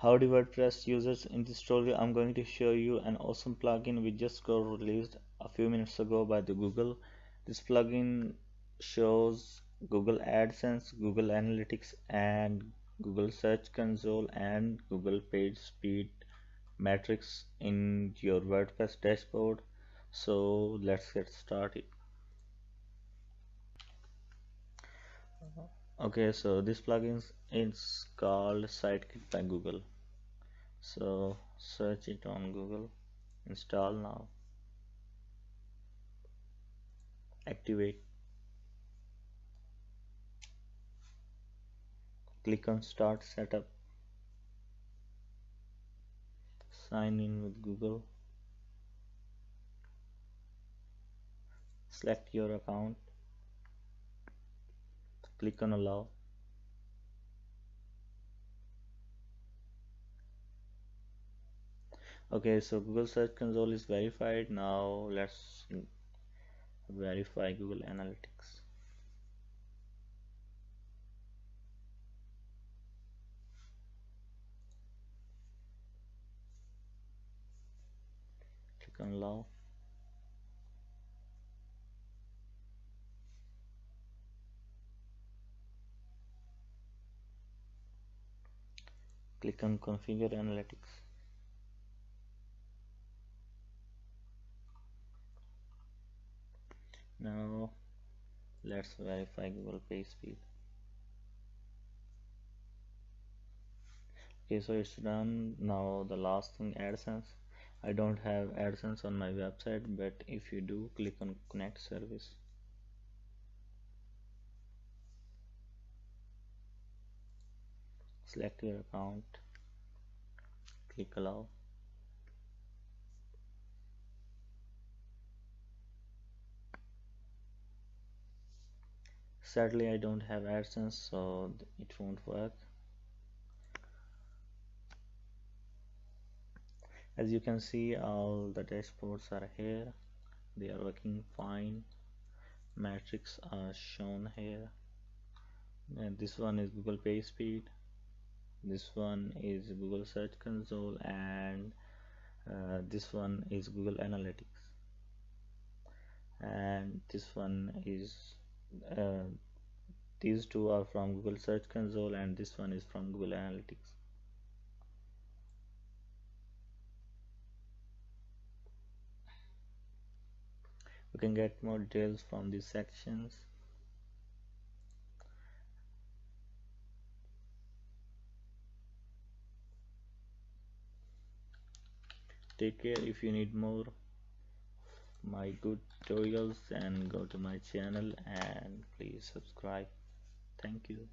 Howdy WordPress users, in this tutorial I'm going to show you an awesome plugin which just got released a few minutes ago by the Google. This plugin shows Google AdSense, Google Analytics and Google Search Console and Google Page Speed metrics in your WordPress dashboard. So let's get started. Okay, so this plugin is called Sitekit by Google. So search it on Google, install now, activate, click on start setup, sign in with Google, select your account, click on allow. Okay, so Google Search Console is verified. Now let's verify Google Analytics. Click on allow. Click on configure analytics. Now let's verify Google page speed. Okay, so it's done. Now the last thing, AdSense. I don't have AdSense on my website, but if you do, click on connect service. Select your account, click allow. Sadly I don't have AdSense, so it won't work. As you can see, all the dashboards are here. They are working fine. Metrics are shown here. And this one is Google page speed, this one is Google Search Console, and this one is Google Analytics, and this one is uh, these two are from Google Search Console and this one is from Google Analytics. You can get more details from these sections. Take care. If you need more my good tutorials, and go to my channel and please subscribe. Thank you.